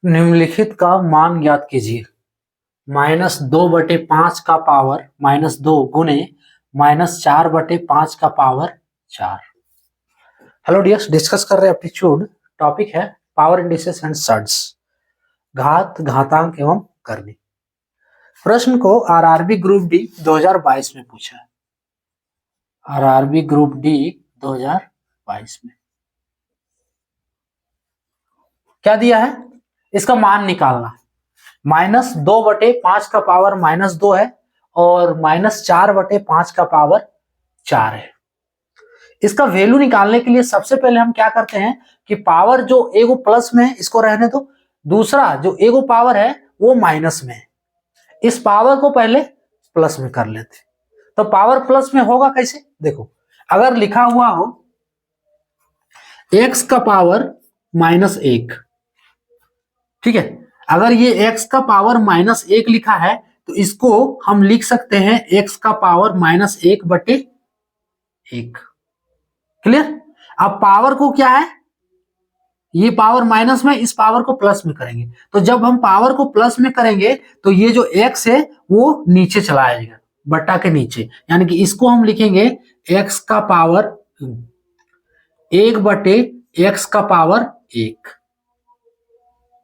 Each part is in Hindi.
निम्नलिखित का मान ज्ञात कीजिए। -2/5 का पावर -2 गुने -4/5 का पावर 4। हेलो डियर्स, डिस्कस कर रहे हैं एप्टीट्यूड। टॉपिक है पावर इंडिसेस एंड सर्ट्स, घात, घातांक एवं करनी। प्रश्न को आरआरबी ग्रुप डी 2022 में पूछा है। आरआरबी ग्रुप डी 2022 में क्या दिया है? इसका मान निकालना है। -2/5 का पावर -2 है और -4/5 का पावर 4 है। इसका वैल्यू निकालने के लिए सबसे पहले हम क्या करते हैं कि पावर जो एगो प्लस में है इसको रहने दो, दूसरा जो एगो पावर है वो माइनस में है। इस पावर को पहले प्लस में कर लेते। तो पावर प्लस में होगा कैसे? देखो, अगर लिखा हुआ हो x का पावर -1, ठीक है, अगर ये x का पावर -1 लिखा है तो इसको हम लिख सकते हैं x का पावर -1/1। क्लियर? अब पावर को क्या है, ये पावर माइनस में, इस पावर को प्लस में करेंगे। तो जब हम पावर को प्लस में करेंगे तो ये जो x है वो नीचे चला आएगा, बट्टा के नीचे, यानी कि इसको हम लिखेंगे x का पावर 1/x का पावर 1।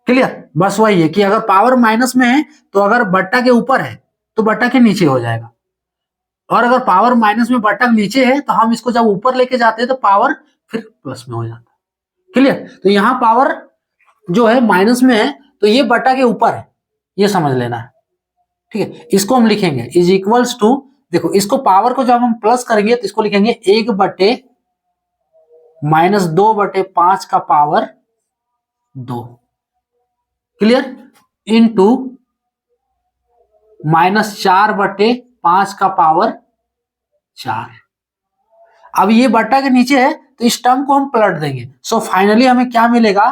क्लियर? बस वही है कि अगर पावर माइनस में है तो अगर बट्टा के ऊपर है तो बट्टा के नीचे हो जाएगा, और अगर पावर माइनस में बट्टा नीचे है तो हम इसको जब ऊपर लेके जाते हैं तो पावर फिर प्लस में हो जाता है। क्लियर? तो यहाँ पावर जो है माइनस में है तो ये बट्टा के ऊपर है, ये समझ लेना है। ठीक है, इसको हम लिखेंगे इज इक्वल्स टू, देखो इसको पावर को जब हम प्लस करेंगे तो इसको लिखेंगे 1/-2/5 का पावर 2। क्लियर? इनटू -4/5 का पावर 4। अब ये बट्टा के नीचे है तो इस टर्म को हम पलट देंगे। सो फाइनली हमें क्या मिलेगा?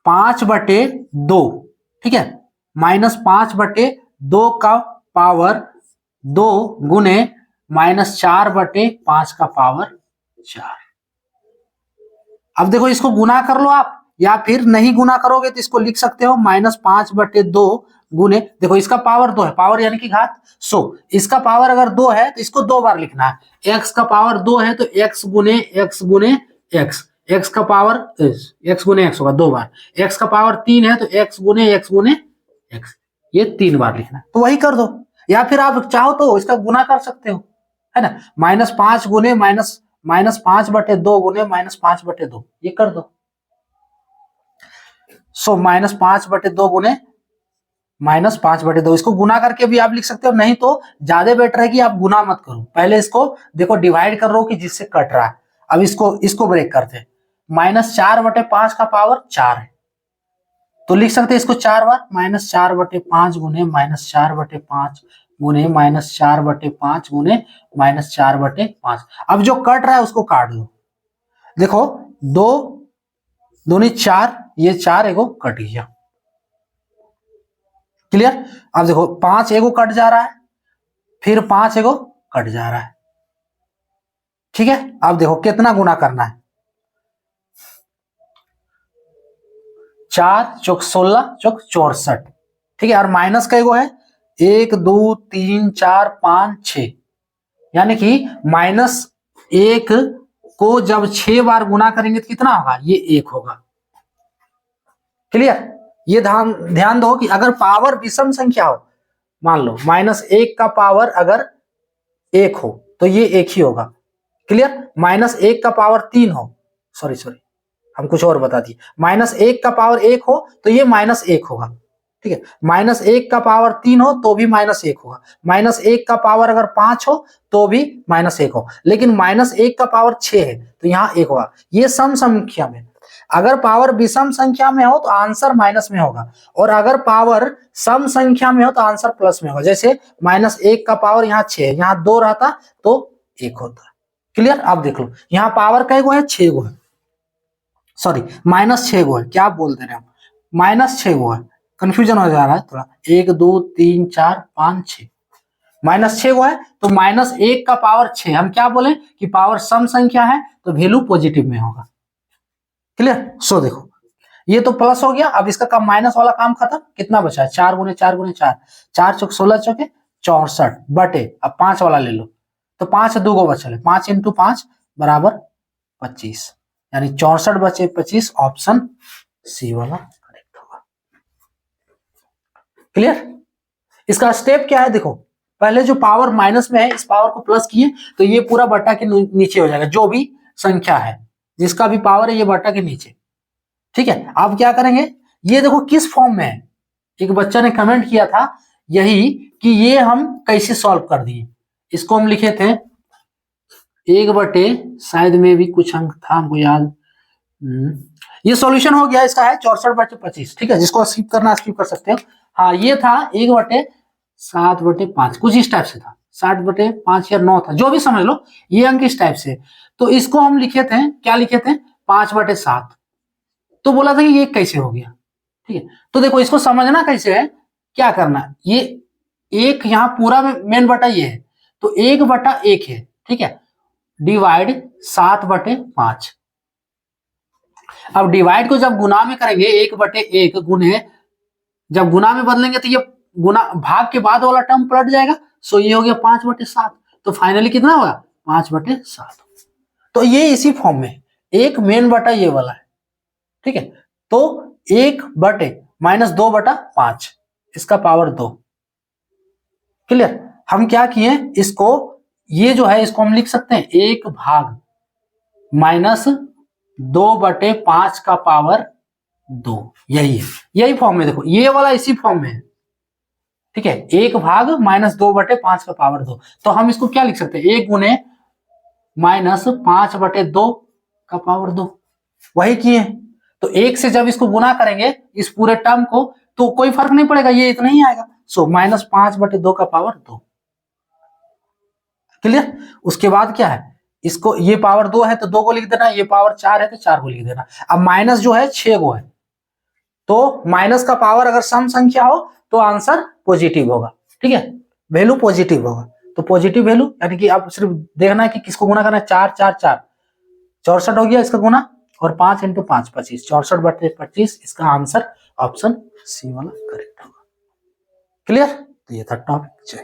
5/2, ठीक है, -5/2 का पावर 2 गुने -4/5 का पावर 4। अब देखो, इसको गुना कर लो आप, या फिर नहीं गुना करोगे तो इसको लिख सकते हो -5/2 गुने, देखो इसका पावर 2 है, पावर यानी कि घात। सो इसका पावर अगर 2 है तो इसको 2 बार लिखना है। x का पावर 2 है तो x गुने x गुने x, x का पावर x गुने x होगा 2 बार। x का पावर 3 है तो x गुने x, ये 3 बार लिखना है। तो वही कर दो, या फिर आप चाहो तो इसका गुना कर सकते हो, है ना, -5 गुने -5/2 गुने -5/2, ये कर दो। सो -5/2 गुने -5/2, इसको गुना करके भी आप लिख सकते हो, नहीं तो ज्यादा बेटर है कि आप गुना मत करो, पहले इसको देखो डिवाइड कर लो कि जिससे कट रहा है। अब इसको ब्रेक करते हैं। -4/5 का पावर 4 है तो लिख सकते हैं इसको 4 बार, -4/5 गुने -4/5 गुने -4/5 गुने -4/5। अब जो कट रहा है उसको काट दो। देखो 2 दूनी 4, ये 4 एगो कट गया। क्लियर? अब देखो 5 एगो कट जा रहा है, फिर 5 एगो कट जा रहा है। ठीक है, अब देखो कितना गुना करना है। 4 चौक 16 चौक 64, ठीक है, और माइनस का एगो है 1 2 3 4 5 6, यानी कि -1 को जब 6 बार गुना करेंगे तो कितना होगा? ये 1 होगा। क्लियर? ये ध्यान दो कि अगर पावर विषम संख्या हो, मान लो -1 का पावर अगर 1 हो तो ये 1 ही होगा। क्लियर? -1 का पावर 3 हो, सॉरी हम कुछ और बता दिए, -1 का पावर 1 हो तो ये -1 होगा। ठीक है, -1 का पावर 3 हो तो भी -1 होगा, -1 का पावर अगर 5 हो तो भी -1 हो, लेकिन -1 का पावर 6 है तो यहाँ 1 होगा। ये सम संख्या में, अगर पावर विषम संख्या में हो तो आंसर माइनस में होगा, और अगर पावर सम संख्या में हो तो आंसर प्लस में होगा। जैसे -1 का पावर यहाँ 6 है, यहाँ 2 रहता तो 1 होता। क्लियर? आप देख लो, यहाँ पावर कै गो है? 6 गो है, सॉरी -6 गो है, क्या बोल दे रहे हैं हम, -6 गो है, कंफ्यूजन हो जा रहा है थोड़ा। 1 2 3 4 5 6, -6 गो है तो -1 का पावर 6, हम क्या बोले कि पावर सम संख्या है तो वैल्यू पॉजिटिव में होगा। क्लियर? सो देखो ये तो प्लस हो गया, अब इसका काम माइनस वाला काम खत्म। कितना बचा है? 4 गुने 4 गुने 4, 4 चौक 16 चौके 64 बटे, अब 5 वाला ले लो तो 5 2 को बचा ले, 5 इंटू 5 बराबर 25, यानी 64 बचे 25, ऑप्शन सी वाला करेक्ट होगा। क्लियर? इसका स्टेप क्या है देखो, पहले जो पावर माइनस में है इस पावर को प्लस किए तो ये पूरा बट्टा के नीचे हो जाएगा, जो भी संख्या है जिसका भी पावर है ये बट्टा के नीचे। ठीक है, अब क्या करेंगे, ये देखो किस फॉर्म में है, एक बच्चा ने कमेंट किया था यही कि ये हम कैसे सॉल्व कर दिए। इसको हम लिखे थे 1 बटे, शायद में भी कुछ अंक था हमको याद, ये सॉल्यूशन हो गया, इसका है 64 बटे 25। ठीक है, जिसको स्किप करना स्किप कर सकते हो। हाँ, ये था 1 बटे 7 बटे 5, कुछ इस टाइप से था, 7 बटे 5 या 9 था, जो भी समझ लो, ये अंक इस टाइप से। तो इसको हम लिखे थे, क्या लिखे थे, 5 बटे 7। तो बोला था कि ये कैसे हो गया। ठीक है, तो देखो इसको समझना कैसे है, क्या करना, ये एक यहाँ पूरा मेन बटा ये है, तो 1 बटा 1 है। ठीक है, डिवाइड 7 बटे 5। अब डिवाइड को जब गुना में करेंगे, 1 बटे 1 गुने, जब गुना में बदलेंगे तो ये गुना भाग के बाद वाला टर्म पलट जाएगा, सो ये हो गया 5 बटे 7। तो फाइनली कितना होगा? 5 बटे 7। तो ये इसी फॉर्म में, एक मेन बटा ये वाला है। ठीक है, तो 1 बटे माइनस 2 बटा 5, इसका पावर 2। क्लियर? हम क्या किए, इसको ये जो है इसको हम लिख सकते हैं 1 भाग माइनस 2 बटे 5 का पावर 2, यही है, यही फॉर्म में। देखो ये वाला इसी फॉर्म में है। ठीक है, 1 भाग माइनस 2 बटे 5 का पावर 2, तो हम इसको क्या लिख सकते हैं, 1 गुने माइनस 5 बटे 2 का पावर 2, वही किए। तो 1 से जब इसको गुना करेंगे इस पूरे टर्म को, तो कोई फर्क नहीं पड़ेगा, ये इतना ही आएगा, सो माइनस 5 बटे 2 का पावर 2। क्लियर? उसके बाद क्या है, इसको, ये पावर 2 है तो 2 को लिख देना, ये पावर 4 है तो 4 को लिख देना। अब माइनस जो है 6 को है, तो माइनस का पावर अगर सम संख्या हो तो आंसर पॉजिटिव होगा। ठीक है, वैल्यू पॉजिटिव होगा, तो पॉजिटिव वैल्यू, यानी कि आप सिर्फ देखना है कि किसको गुना करना है, 4 4 4 64 हो गया इसका गुना, और 5 इंटू 5 25, 64 बटे 25, इसका आंसर ऑप्शन सी वाला करेक्ट होगा। क्लियर? तो ये था टॉपिक।